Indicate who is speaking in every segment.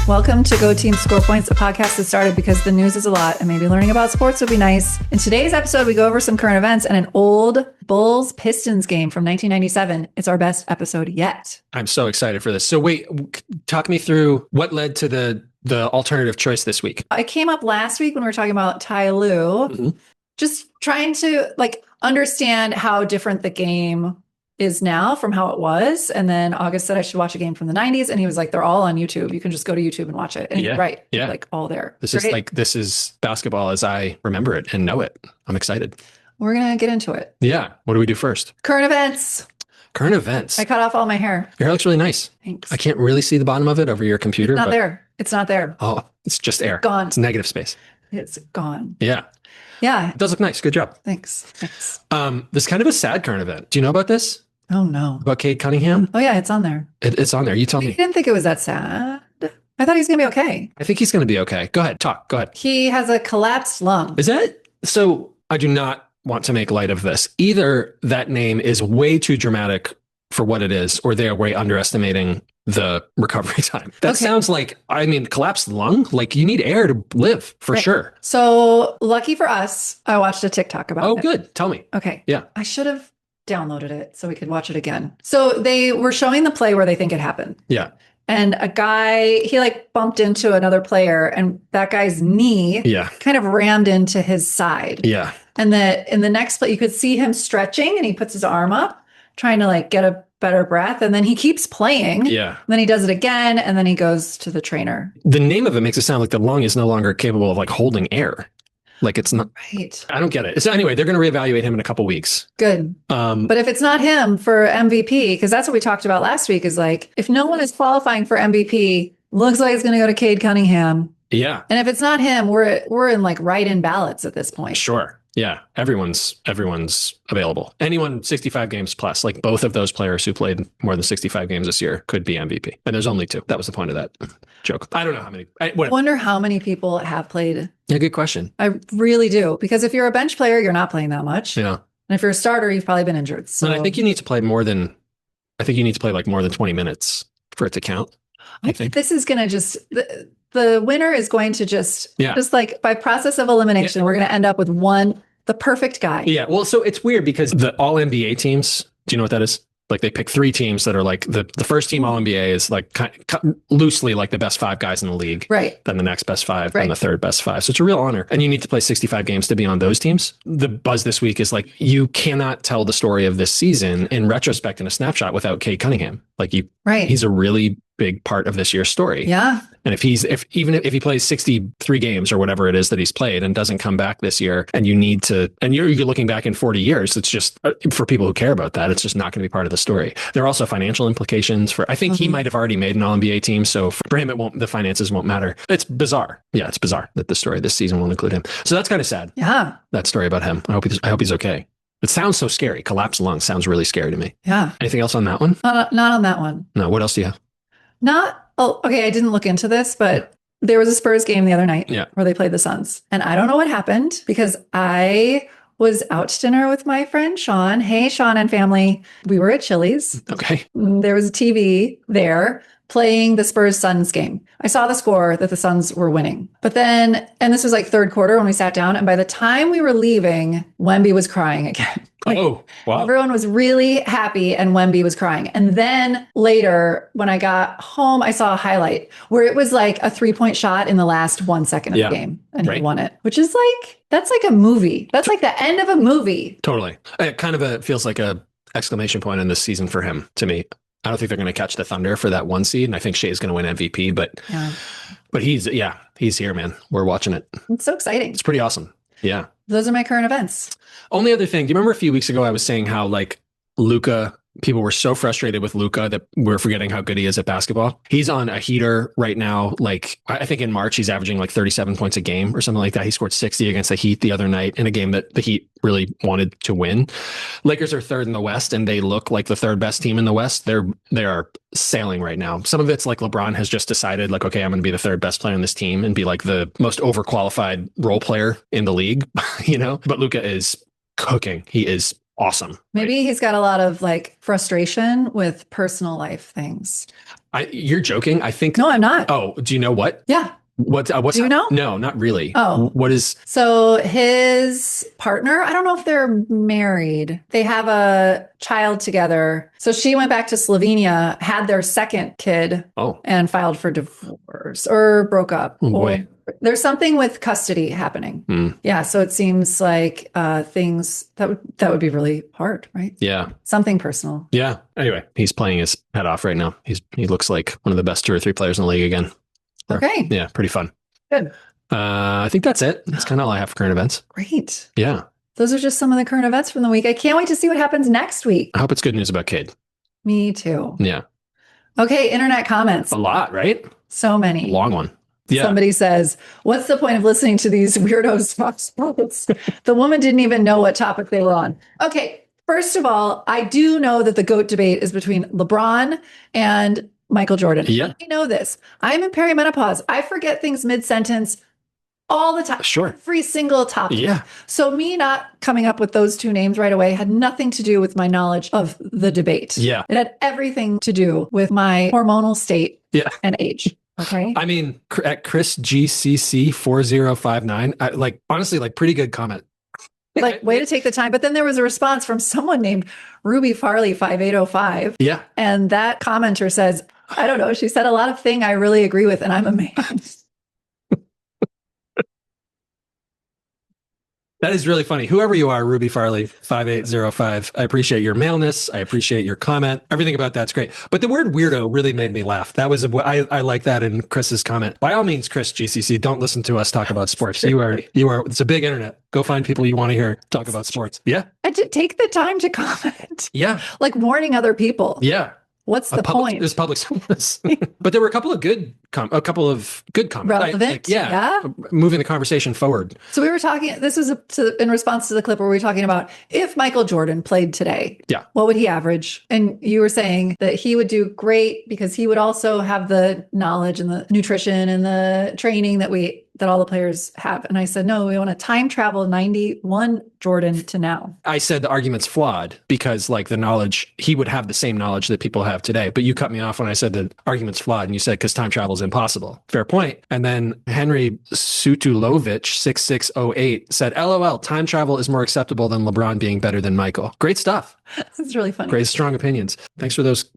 Speaker 1: Welcome to Go Team Score Points, a podcast that started because the news is a lot and maybe learning about sports would be nice. In today's episode, we go over some current events and an old Bulls-Pistons game from 1997. It's our best episode yet.
Speaker 2: I'm so excited for this. So wait, talk me through what led to the alternative choice this week.
Speaker 1: I came up last week when we were talking about Ty Lue, just trying to understand how different the game is now from how it was. And then August said I should watch a game from the 90s. And he was like, they're all on YouTube. You can just go to YouTube and watch it. And he's right.
Speaker 2: Yeah.
Speaker 1: Like all there.
Speaker 2: This is basketball as I remember it and know it. I'm excited.
Speaker 1: We're going to get into it.
Speaker 2: Yeah. What do we do first?
Speaker 1: Current events.
Speaker 2: Current events.
Speaker 1: I cut off all my hair.
Speaker 2: Your hair looks really nice.
Speaker 1: Thanks.
Speaker 2: I can't really see the bottom of it over your computer.
Speaker 1: It's not there. It's not there.
Speaker 2: Oh, it's just air.
Speaker 1: Gone.
Speaker 2: It's negative space.
Speaker 1: It's gone.
Speaker 2: Yeah.
Speaker 1: Yeah.
Speaker 2: It does look nice. Good job.
Speaker 1: Thanks.
Speaker 2: This is kind of a sad current event. Do you know about this?
Speaker 1: Oh, no.
Speaker 2: About Cade Cunningham?
Speaker 1: Oh, yeah. It's on there.
Speaker 2: It's on there. You tell me.
Speaker 1: I didn't think it was that sad. I thought he was going to be okay.
Speaker 2: I think he's going to be okay. Go ahead. Talk. Go ahead.
Speaker 1: He has a collapsed lung.
Speaker 2: Is that? So I do not want to make light of this. Either that name is way too dramatic for what it is, or they are way underestimating the recovery time. That sounds like, collapsed lung, like you need air to live for sure.
Speaker 1: So lucky for us, I watched a TikTok about it.
Speaker 2: Oh, good. Tell me.
Speaker 1: Okay.
Speaker 2: Yeah.
Speaker 1: I should have downloaded it so we could watch it again. So they were showing the play where they think it happened.
Speaker 2: Yeah.
Speaker 1: And a guy, he bumped into another player and that guy's knee kind of rammed into his side.
Speaker 2: Yeah.
Speaker 1: And in the next play, you could see him stretching and he puts his arm up, trying to get a better breath. And then he keeps playing.
Speaker 2: Yeah.
Speaker 1: And then he does it again. And then he goes to the trainer.
Speaker 2: The name of it makes it sound like the lung is no longer capable of holding air. It's not
Speaker 1: right.
Speaker 2: I don't get it. So anyway, they're going to reevaluate him in a couple weeks.
Speaker 1: Good. But if it's not him for MVP, because that's what we talked about last week, is if no one is qualifying for MVP, looks like it's going to go to Cade Cunningham.
Speaker 2: Yeah. And
Speaker 1: if it's not him, we're in write-in ballots at this point.
Speaker 2: Sure. Yeah. Everyone's available. Anyone 65 games plus, both of those players who played more than 65 games this year could be MVP. And there's only two. That was the point of that joke. I don't know how many.
Speaker 1: I wonder how many people have played.
Speaker 2: Yeah, good question.
Speaker 1: I really do. Because if you're a bench player, you're not playing that much.
Speaker 2: Yeah.
Speaker 1: And if you're a starter, you've probably been injured. So
Speaker 2: and I think you need to play more than 20 minutes for it to count. I think
Speaker 1: this is going to the winner is going to just by process of elimination, we're going to end up with the perfect guy.
Speaker 2: Yeah. Well, so it's weird because the all NBA teams, do you know what that is? They pick three teams that are the first team all NBA is loosely the best five guys in the league.
Speaker 1: Right.
Speaker 2: Then the next best five, then the third best five. So it's a real honor. And you need to play 65 games to be on those teams. The buzz this week is you cannot tell the story of this season in retrospect in a snapshot without Cade Cunningham. He's a really big part of this year's story.
Speaker 1: Yeah.
Speaker 2: And if he plays 63 games or whatever it is that he's played and doesn't come back this year, and you're looking back in 40 years, it's just for people who care about that, it's just not going to be part of the story. There are also financial implications I think he might have already made an all NBA team. So for him, the finances won't matter. It's bizarre. Yeah. It's bizarre that the story this season won't include him. So that's kind of sad.
Speaker 1: Yeah.
Speaker 2: That story about him. I hope he's okay. It sounds so scary. Collapsed lung sounds really scary to me.
Speaker 1: Yeah.
Speaker 2: Anything else on that one?
Speaker 1: Not on that one.
Speaker 2: No. What else do you have?
Speaker 1: I didn't look into this, but there was a Spurs game the other night where they played the Suns. And I don't know what happened because I was out to dinner with my friend Sean. Hey, Sean and family. We were at Chili's.
Speaker 2: Okay.
Speaker 1: There was a TV there playing the Spurs Suns game. I saw the score that the Suns were winning. But then, and this was third quarter when we sat down. And by the time we were leaving, Wemby was crying again.
Speaker 2: Oh, wow.
Speaker 1: Everyone was really happy and Wemby was crying. And then later, when I got home, I saw a highlight where it was a 3-point shot in the last 1 second of the game. And he won it, which is that's a movie. That's the end of a movie.
Speaker 2: Totally. It kind of feels like a exclamation point in this season for him to me. I don't think they're going to catch the Thunder for that 1 seed. And I think Shea's going to win MVP, but he's here, man. We're watching it.
Speaker 1: It's so exciting.
Speaker 2: It's pretty awesome. Yeah.
Speaker 1: Those are my current events.
Speaker 2: Only other thing, do you remember a few weeks ago I was saying how Luka, people were so frustrated with Luka that we're forgetting how good he is at basketball. He's on a heater right now. I think in March, he's averaging 37 points a game or something like that. He scored 60 against the Heat the other night in a game that the Heat really wanted to win. Lakers are third in the West and they look like the third best team in the West. They are sailing right now. Some of it's LeBron has just decided okay, I'm going to be the third best player on this team and be the most overqualified role player in the league, but Luka is cooking. He is awesome.
Speaker 1: Maybe he's got a lot of like frustration with personal life things.
Speaker 2: You're joking? I think.
Speaker 1: No, I'm not.
Speaker 2: Oh, do you know what?
Speaker 1: Yeah.
Speaker 2: What's
Speaker 1: Do you know?
Speaker 2: No, not really.
Speaker 1: Oh.
Speaker 2: What is?
Speaker 1: So his partner, I don't know if they're married. They have a child together. So she went back to Slovenia, had their second kid, and filed for divorce or broke up.
Speaker 2: Oh boy.
Speaker 1: There's something with custody happening. Yeah. So it seems like things that would be really hard, right?
Speaker 2: Yeah.
Speaker 1: Something personal.
Speaker 2: Yeah. Anyway, he's playing his head off right now. He looks like one of the best 2 or 3 players in the league again.
Speaker 1: Okay.
Speaker 2: Yeah, pretty fun.
Speaker 1: Good.
Speaker 2: I think that's it. That's kind of all I have for current events.
Speaker 1: Great.
Speaker 2: Yeah.
Speaker 1: Those are just some of the current events from the week. I can't wait to see what happens next week.
Speaker 2: I hope it's good news about Cade.
Speaker 1: Me too.
Speaker 2: Yeah.
Speaker 1: Okay, internet comments.
Speaker 2: A lot, right?
Speaker 1: So many.
Speaker 2: Long one. Yeah.
Speaker 1: Somebody says, what's the point of listening to these weirdos talk sports? The woman didn't even know what topic they were on. Okay, first of all, I do know that the GOAT debate is between LeBron and Michael Jordan.
Speaker 2: Yeah.
Speaker 1: I know this. I'm in perimenopause. I forget things mid-sentence all the time.
Speaker 2: Sure.
Speaker 1: Every single topic.
Speaker 2: Yeah.
Speaker 1: So me not coming up with those 2 names right away had nothing to do with my knowledge of the debate.
Speaker 2: Yeah.
Speaker 1: It had everything to do with my hormonal state and age. Okay.
Speaker 2: I mean, at Chris GCC 4059, honestly, pretty good comment.
Speaker 1: Like, way to take the time. But then there was a response from someone named Ruby Farley 5805.
Speaker 2: Yeah.
Speaker 1: And that commenter says, I don't know. She said a lot of things I really agree with, and I'm a man.
Speaker 2: That is really funny. Whoever you are, Ruby Farley 5805, I appreciate your maleness. I appreciate your comment. Everything about that's great. But the word weirdo really made me laugh. That was I like that in Chris's comment. By all means, Chris GCC, don't listen to us talk about sports. You are. It's a big internet. Go find people you want to hear talk about sports. Yeah.
Speaker 1: I did take the time to comment.
Speaker 2: Yeah.
Speaker 1: Like warning other people.
Speaker 2: Yeah.
Speaker 1: What's the point?
Speaker 2: There's public service. But there were a couple of good comments.
Speaker 1: Relevant. Yeah.
Speaker 2: Moving the conversation forward.
Speaker 1: So we were talking, this was in response to the clip where we were talking about if Michael Jordan played today, what would he average? And you were saying that he would do great because he would also have the knowledge and the nutrition and the training that all the players have. And I said, no, we want to time travel 91 Jordan to now.
Speaker 2: I said the argument's flawed because the knowledge, he would have the same knowledge that people have today. But you cut me off when I said the argument's flawed and you said, because time travel is impossible. Fair point. And then Henry Sutulovic 6608 said, LOL, time travel is more acceptable than LeBron being better than Michael. Great stuff.
Speaker 1: That's really funny.
Speaker 2: Great, strong opinions. Thanks for those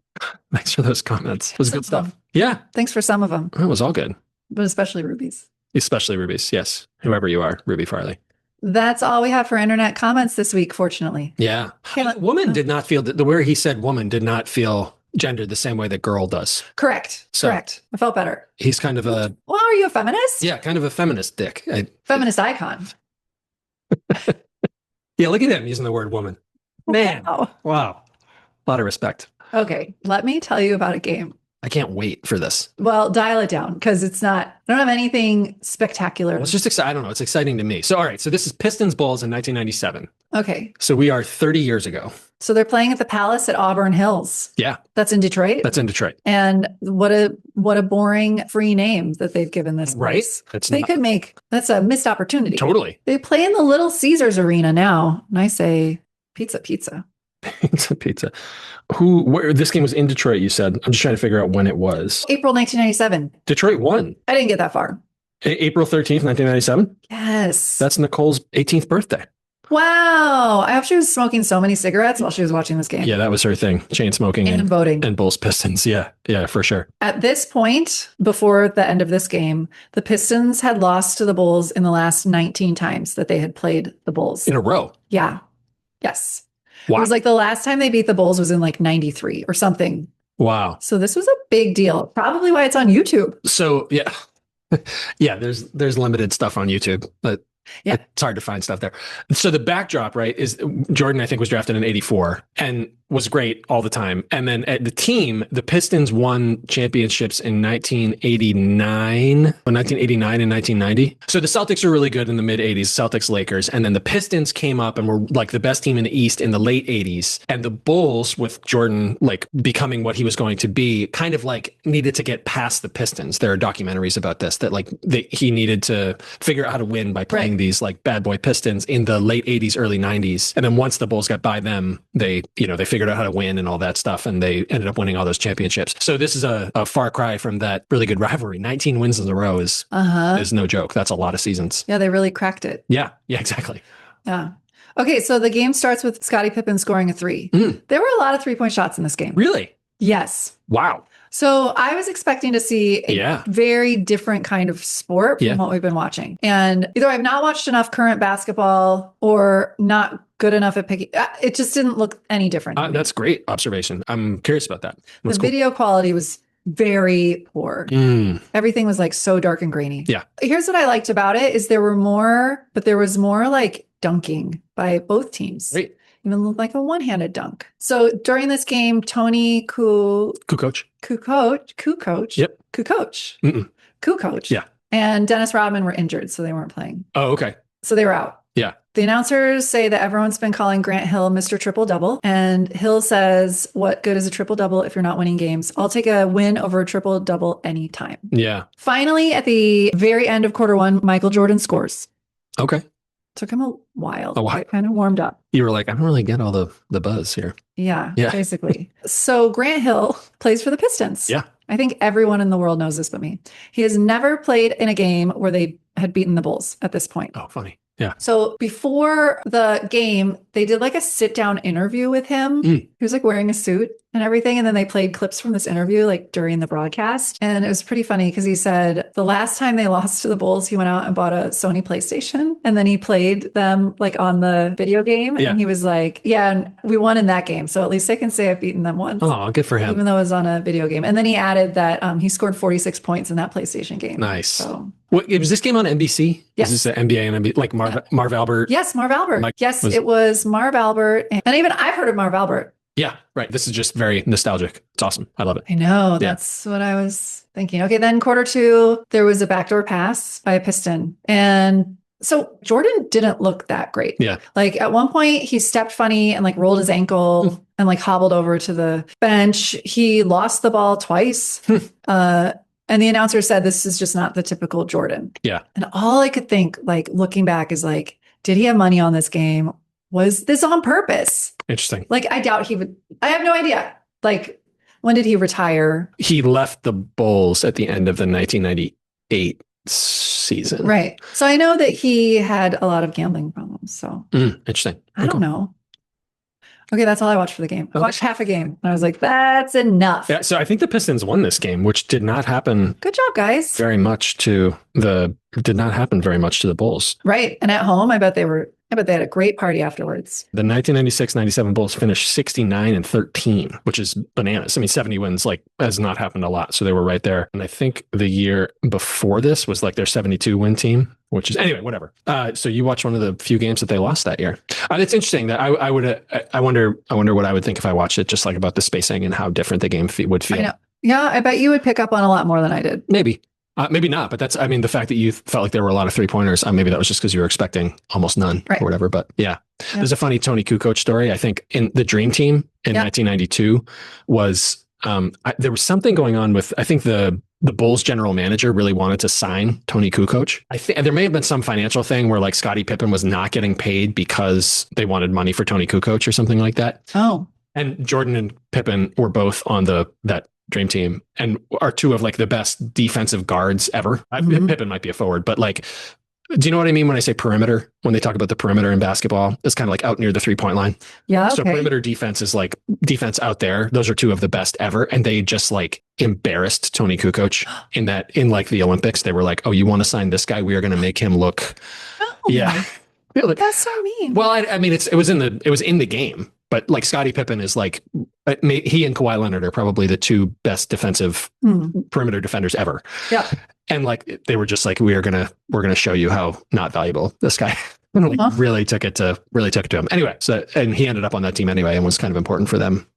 Speaker 2: comments. It was good stuff. Yeah.
Speaker 1: Thanks for some of them.
Speaker 2: It was all good.
Speaker 1: But especially Ruby's.
Speaker 2: Especially Ruby's, yes. Whoever you are, Ruby Farley.
Speaker 1: That's all we have for internet comments this week, fortunately.
Speaker 2: Yeah. Woman did not feel, the where he said woman did not feel gendered the same way that girl does.
Speaker 1: Correct. Correct. I felt better.
Speaker 2: He's kind of a...
Speaker 1: Well, are you a feminist?
Speaker 2: Yeah, kind of a feminist dick.
Speaker 1: Feminist icon.
Speaker 2: Yeah, look at him using the word woman. Man. Wow. A lot of respect.
Speaker 1: Okay, let me tell you about a game.
Speaker 2: I can't wait for this.
Speaker 1: Well, dial it down because I don't have anything spectacular.
Speaker 2: Well, it's just exciting. I don't know. It's exciting to me. So, all right. So this is Pistons Bulls in 1997.
Speaker 1: Okay.
Speaker 2: So we are 30 years ago.
Speaker 1: So they're playing at the Palace at Auburn Hills.
Speaker 2: Yeah.
Speaker 1: That's in Detroit.
Speaker 2: That's in Detroit.
Speaker 1: And what a boring free name that they've given this place.
Speaker 2: Right.
Speaker 1: That's a missed opportunity.
Speaker 2: Totally.
Speaker 1: They play in the Little Caesars Arena now. And I say pizza.
Speaker 2: Pizza. This game was in Detroit, you said. I'm just trying to figure out when it was.
Speaker 1: April 1997.
Speaker 2: Detroit won.
Speaker 1: I didn't get that far.
Speaker 2: April 13th, 1997?
Speaker 1: Yes.
Speaker 2: That's Nicole's 18th birthday.
Speaker 1: Wow. I hope she was smoking so many cigarettes while she was watching this game.
Speaker 2: Yeah, that was her thing. Chain smoking
Speaker 1: and voting.
Speaker 2: And Bulls Pistons. Yeah, for sure.
Speaker 1: At this point, before the end of this game, the Pistons had lost to the Bulls in the last 19 times that they had played the Bulls.
Speaker 2: In a row?
Speaker 1: Yeah. Yes.
Speaker 2: Wow.
Speaker 1: It was the last time they beat the Bulls was in 93 or something.
Speaker 2: Wow.
Speaker 1: So this was a big deal. Probably why it's on YouTube.
Speaker 2: So yeah. Yeah, there's limited stuff on YouTube, but it's hard to find stuff there. So the backdrop, right, is Jordan, I think, was drafted in 84. And was great all the time. And then at the team, the Pistons won championships in 1989 and 1990. So the Celtics were really good in the mid 80s, Celtics, Lakers. And then the Pistons came up and were like the best team in the East in the late 80s. And the Bulls, with Jordan like becoming what he was going to be, kind of like needed to get past the Pistons. There are documentaries about this, that like he needed to figure out how to win by playing these like bad boy Pistons in the late 80s, early 90s. And then once the Bulls got by them, they figured out how to win and all that stuff. And they ended up winning all those championships. So this is a far cry from that really good rivalry. 19 wins in a row is no joke. That's a lot of seasons.
Speaker 1: Yeah, they really cracked it.
Speaker 2: Yeah, exactly.
Speaker 1: Yeah. Okay, so the game starts with Scottie Pippen scoring a 3. There were a lot of 3-point shots in this game.
Speaker 2: Really?
Speaker 1: Yes.
Speaker 2: Wow.
Speaker 1: So I was expecting to see a very different kind of sport from what we've been watching. And either I've not watched enough current basketball or not good enough at picking. It just didn't look any different.
Speaker 2: That's great observation. I'm curious about that.
Speaker 1: The video quality was very poor. Everything was like so dark and grainy.
Speaker 2: Yeah.
Speaker 1: Here's what I liked about it is there was more like dunking by both teams.
Speaker 2: Great.
Speaker 1: Even looked like a one-handed dunk. So during this game, Tony
Speaker 2: Kukoc.
Speaker 1: Yep. Kukoc.
Speaker 2: Yeah.
Speaker 1: And Dennis Rodman were injured, so they weren't playing.
Speaker 2: Oh, okay.
Speaker 1: So they were out.
Speaker 2: Yeah.
Speaker 1: The announcers say that everyone's been calling Grant Hill Mr. Triple-Double. And Hill says, what good is a triple-double if you're not winning games? I'll take a win over a triple-double anytime.
Speaker 2: Yeah.
Speaker 1: Finally, at the very end of quarter 1, Michael Jordan scores.
Speaker 2: Okay.
Speaker 1: Took him a while.
Speaker 2: Kind
Speaker 1: of warmed up.
Speaker 2: You were like, I don't really get all the buzz here.
Speaker 1: Yeah. Basically. So Grant Hill plays for the Pistons.
Speaker 2: Yeah.
Speaker 1: I think everyone in the world knows this but me. He has never played in a game where they had beaten the Bulls at this point.
Speaker 2: Oh, funny. Yeah.
Speaker 1: So before the game, they did like a sit down interview with him. He was like wearing a suit and everything. And then they played clips from this interview like during the broadcast. And it was pretty funny because he said the last time they lost to the Bulls, he went out and bought a Sony PlayStation. And then he played them like on the video game. And he was like, yeah, and we won in that game. So at least I can say I've beaten them once.
Speaker 2: Oh, good for him.
Speaker 1: Even though it was on a video game. And then he added that he scored 46 points in that PlayStation game.
Speaker 2: Nice.
Speaker 1: So
Speaker 2: was this game on NBC?
Speaker 1: Yes.
Speaker 2: Is this an NBA and NBC? Like Marv Albert?
Speaker 1: Yes, Marv Albert. It was Marv Albert. And even I've heard of Marv Albert.
Speaker 2: Yeah, right. This is just very nostalgic. It's awesome. I love it.
Speaker 1: I know. That's what I was thinking. Okay, then quarter 2, there was a backdoor pass by a Piston. And so Jordan didn't look that great. Yeah. Like at one point he stepped funny and like rolled his ankle and like hobbled over to the bench. He lost the ball twice. And the announcer said, this is just not the typical Jordan. Yeah. And all I could think, like looking back, is like, did he have money on this game? Was this on purpose? Interesting. Like, I doubt he would. I have no idea. Like, when did he retire?
Speaker 2: He left the Bulls at the end of the 1998 season.
Speaker 1: Right. So I know that he had a lot of gambling problems. So
Speaker 2: interesting.
Speaker 1: I don't know. Okay, that's all I watched for the game. I watched half a game. And I was like, that's enough.
Speaker 2: Yeah, so I think the Pistons won this game, which did not happen.
Speaker 1: Good job, guys.
Speaker 2: Very much to the Bulls.
Speaker 1: Right. And at home, I bet they had a great party afterwards.
Speaker 2: The 1996-97 Bulls finished 69-13, which is bananas. I mean, 70 wins has not happened a lot. So they were right there. And I think the year before this was like their 72 win team, which is anyway, whatever. So you watched one of the few games that they lost that year. And it's interesting that I wonder what I would think if I watched it, just like about the spacing and how different the game would feel.
Speaker 1: I know. Yeah, I bet you would pick up on a lot more than I did.
Speaker 2: Maybe. Maybe not, but the fact that you felt like there were a lot of 3-pointers, maybe that was just because you were expecting almost none or whatever. But yeah, there's a funny Tony Kukoc story. I think in the Dream Team in 1992 was, there was something going on with, I think the Bulls general manager really wanted to sign Tony Kukoc. I think there may have been some financial thing where like Scottie Pippen was not getting paid because they wanted money for Tony Kukoc or something like that.
Speaker 1: Oh.
Speaker 2: And Jordan and Pippen were both on that Dream Team and are two of like the best defensive guards ever. Pippen might be a forward, but like, do you know what I mean when I say perimeter? When they talk about the perimeter in basketball, it's kind of like out near the 3-point line.
Speaker 1: Yeah. Okay.
Speaker 2: So perimeter defense is like defense out there. Those are two of the best ever. And they just like embarrassed Tony Kukoc in like the Olympics. They were like, oh, you want to sign this guy? We are going to make him look. Oh, yeah.
Speaker 1: That's so mean.
Speaker 2: Well, I mean, it was in the game. But like Scottie Pippen is like, he and Kawhi Leonard are probably the two best defensive perimeter defenders ever.
Speaker 1: Yeah.
Speaker 2: And like, they were just like, we're going to show you how not valuable this guy And like really took it to him. Anyway, so and he ended up on that team anyway and was kind of important for them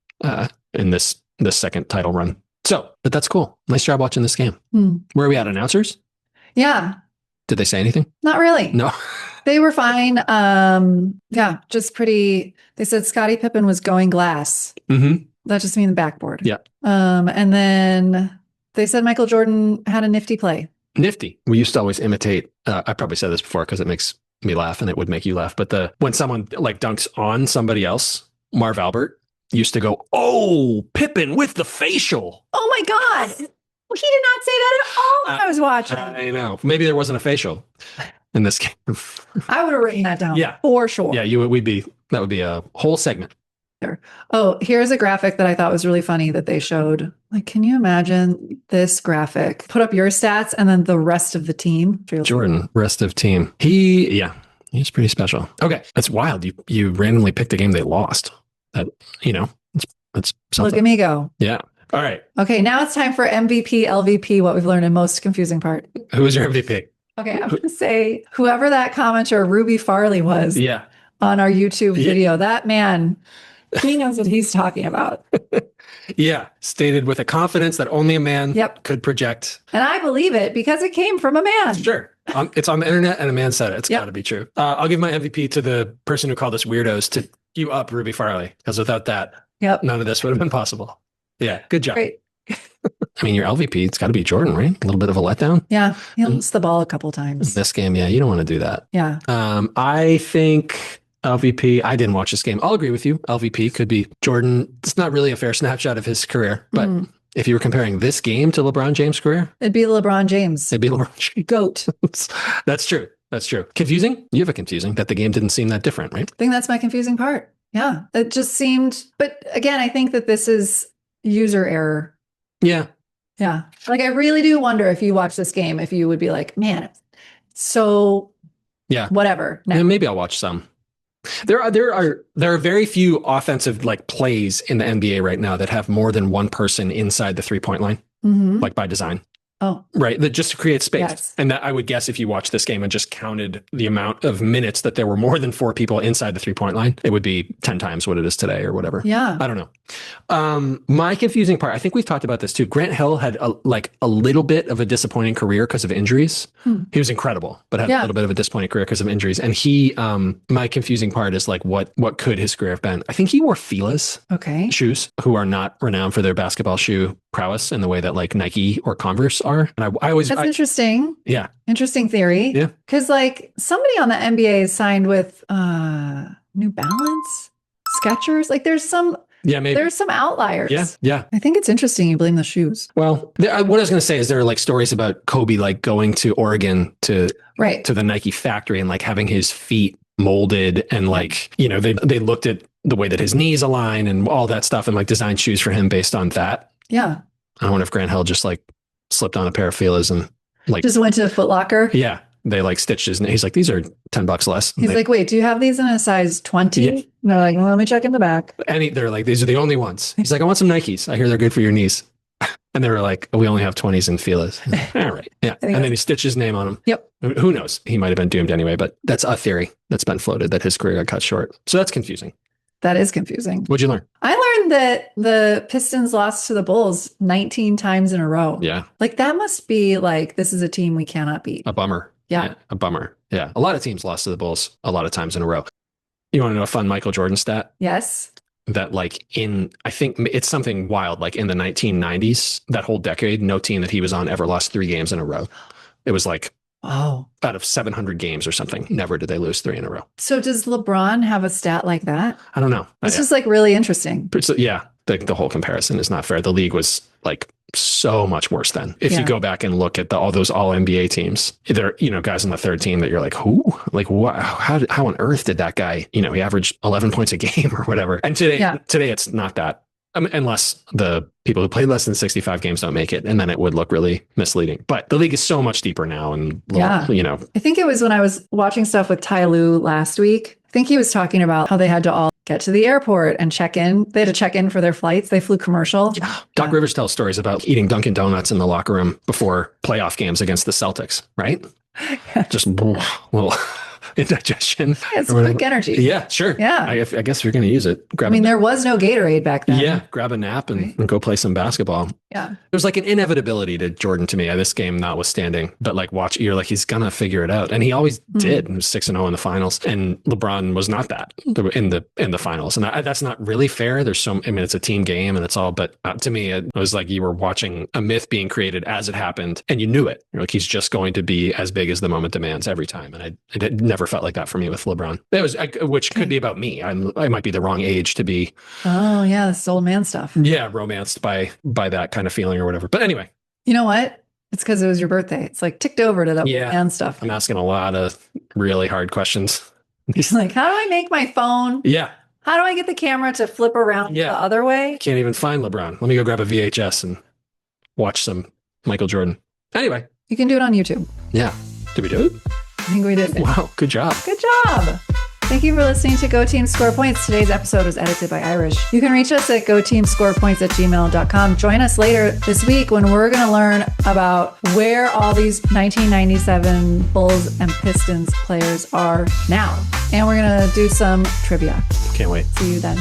Speaker 2: in this second title run. So, but that's cool. Nice job watching this game. Where are we at? Announcers?
Speaker 1: Yeah.
Speaker 2: Did they say anything?
Speaker 1: Not really.
Speaker 2: No.
Speaker 1: They were fine. Yeah, just pretty. They said Scottie Pippen was going glass. That just means the backboard.
Speaker 2: Yeah.
Speaker 1: And then they said Michael Jordan had a nifty play.
Speaker 2: Nifty. We used to always imitate. I probably said this before because it makes me laugh and it would make you laugh. But when someone like dunks on somebody else, Marv Albert used to go, "Oh, Pippen with the facial."
Speaker 1: Oh my God. He did not say that at all when I was watching.
Speaker 2: I know. Maybe there wasn't a facial in this game.
Speaker 1: I would have written that down.
Speaker 2: Yeah.
Speaker 1: For sure.
Speaker 2: Yeah, that would be a whole segment.
Speaker 1: Oh, here's a graphic that I thought was really funny that they showed. Like, can you imagine this graphic? Put up your stats and then the rest of the team.
Speaker 2: Jordan, rest of team. He's pretty special. Okay. That's wild. You randomly picked a game they lost. That, that's something.
Speaker 1: Look at me go.
Speaker 2: Yeah. All right.
Speaker 1: Okay. Now it's time for MVP, LVP, what we've learned in most confusing part.
Speaker 2: Who is your MVP?
Speaker 1: Okay. I'm going to say whoever that commenter, Ruby Farley was on our YouTube video, that man, he knows what he's talking about.
Speaker 2: Yeah. Stated with a confidence that only a man could project.
Speaker 1: And I believe it because it came from a man.
Speaker 2: Sure. It's on the internet and a man said it. It's got to be true. I'll give my MVP to the person who called us weirdos to you up Ruby Farley, because without that, none of this would have been possible. Yeah. Good job.
Speaker 1: Great.
Speaker 2: I mean, your LVP, it's got to be Jordan, right? A little bit of a letdown.
Speaker 1: Yeah. He lost the ball a couple times.
Speaker 2: This game, you don't want to do that.
Speaker 1: Yeah.
Speaker 2: I think LVP, I didn't watch this game. I'll agree with you. LVP could be Jordan. It's not really a fair snapshot of his career, but if you were comparing this game to LeBron James' career,
Speaker 1: it'd be LeBron James.
Speaker 2: It'd be LeBron James.
Speaker 1: GOAT.
Speaker 2: That's true. That's true. Confusing? You have a confusing that the game didn't seem that different, right?
Speaker 1: I think that's my confusing part. Yeah. It just seemed, but again, I think that this is user error.
Speaker 2: Yeah.
Speaker 1: Yeah. Like, I really do wonder if you watch this game, if you would be like, man, so whatever.
Speaker 2: Yeah, maybe I'll watch some. There are very few offensive like plays in the NBA right now that have more than one person inside the 3-point line, like by design.
Speaker 1: Oh,
Speaker 2: right. That just to create space.
Speaker 1: Yes.
Speaker 2: And that I would guess if you watch this game and just counted the amount of minutes that there were more than 4 people inside the 3-point line, it would be 10 times what it is today or whatever.
Speaker 1: Yeah.
Speaker 2: I don't know. My confusing part, I think we've talked about this too. Grant Hill had a little bit of a disappointing career because of injuries. He was incredible, but had a little bit of a disappointing career because of injuries. And my confusing part is like, what could his career have been? I think he wore Fila's shoes, who are not renowned for their basketball shoe prowess in the way that like Nike or Converse are. And that's
Speaker 1: interesting.
Speaker 2: Yeah.
Speaker 1: Interesting theory.
Speaker 2: Yeah.
Speaker 1: Because like somebody on the NBA is signed with New Balance, Skechers. Like there's some outliers.
Speaker 2: Yeah. Yeah.
Speaker 1: I think it's interesting you blame the shoes.
Speaker 2: Well, what I was going to say is there are like stories about Kobe like going to Oregon to the Nike factory and like having his feet molded and like, they looked at the way that his knees align and all that stuff and like designed shoes for him based on that.
Speaker 1: Yeah.
Speaker 2: I wonder if Grant Hill just like slipped on a pair of Fila's and like
Speaker 1: just went to Foot Locker.
Speaker 2: Yeah. They like stitched his, he's like, these are $10 less.
Speaker 1: He's like, wait, do you have these in a size 20? Yeah. And they're like, well, let me check in the back.
Speaker 2: And they're like, these are the only ones. He's like, I want some Nikes. I hear they're good for your knees. And they were like, we only have 20s and Fila's. All right. Yeah. And then he stitched his name on them.
Speaker 1: Yep.
Speaker 2: Who knows? He might have been doomed anyway, but that's a theory that's been floated that his career got cut short. So that's confusing.
Speaker 1: That is confusing.
Speaker 2: What'd you learn?
Speaker 1: I learned that the Pistons lost to the Bulls 19 times in a row.
Speaker 2: Yeah.
Speaker 1: Like that must be like, this is a team we cannot beat.
Speaker 2: A bummer.
Speaker 1: Yeah.
Speaker 2: A bummer. Yeah. A lot of teams lost to the Bulls a lot of times in a row. You want to know a fun Michael Jordan stat?
Speaker 1: Yes.
Speaker 2: That like I think it's something wild, like in the 1990s, that whole decade, no team that he was on ever lost 3 games in a row. It was like, out of 700 games or something, never did they lose 3 in a row.
Speaker 1: So does LeBron have a stat like that?
Speaker 2: I don't know.
Speaker 1: This is like really interesting.
Speaker 2: So, yeah, the whole comparison is not fair. The league was like so much worse then. If you go back and look at all those all NBA teams, there are, guys on the third team that you're like, who? Like, what? How on earth did that guy, he averaged 11 points a game or whatever. And today it's not that. Unless the people who played less than 65 games don't make it, and then it would look really misleading. But the league is so much deeper now. And,
Speaker 1: I think it was when I was watching stuff with Ty Lue last week. I think he was talking about how they had to all get to the airport and check in. They had to check in for their flights. They flew commercial.
Speaker 2: Yeah. Doc Rivers tells stories about eating Dunkin' Donuts in the locker room before playoff games against the Celtics, right? Just, well, indigestion.
Speaker 1: It's
Speaker 2: or whatever.
Speaker 1: quick energy.
Speaker 2: Yeah, sure.
Speaker 1: Yeah.
Speaker 2: I guess we're going to use it.
Speaker 1: I mean, there was no Gatorade back then.
Speaker 2: Yeah, grab a nap and go play some basketball.
Speaker 1: Yeah.
Speaker 2: There's like an inevitability to Jordan to me, this game notwithstanding. But like, you're like, he's gonna figure it out, and he always did. He was 6-0 in the finals, and LeBron was not that in the finals, and that's not really fair. It's a team game, and it's all. But to me, it was like you were watching a myth being created as it happened, and you knew it. You're like, he's just going to be as big as the moment demands every time, and it never felt like that for me with LeBron. It was, which could be about me. I might be the wrong age to be.
Speaker 1: Oh yeah, this is old man stuff.
Speaker 2: Yeah, romanced by that kind of feeling or whatever. But anyway,
Speaker 1: you know what? It's because it was your birthday. It's like ticked over to that old man stuff.
Speaker 2: I'm asking a lot of really hard questions.
Speaker 1: He's like, how do I make my phone?
Speaker 2: Yeah.
Speaker 1: How do I get the camera to flip around the other way?
Speaker 2: Can't even find LeBron. Let me go grab a VHS and watch some Michael Jordan. Anyway.
Speaker 1: You can do it on YouTube.
Speaker 2: Yeah. Did we do it?
Speaker 1: I think we did.
Speaker 2: Wow. Good job.
Speaker 1: Good job. Thank you for listening to Go Team Score Points. Today's episode was edited by Irish. You can reach us at goteamscorepoints@gmail.com. Join us later this week when we're going to learn about where all these 1997 Bulls and Pistons players are now. And we're going to do some trivia.
Speaker 2: Can't wait.
Speaker 1: See you then.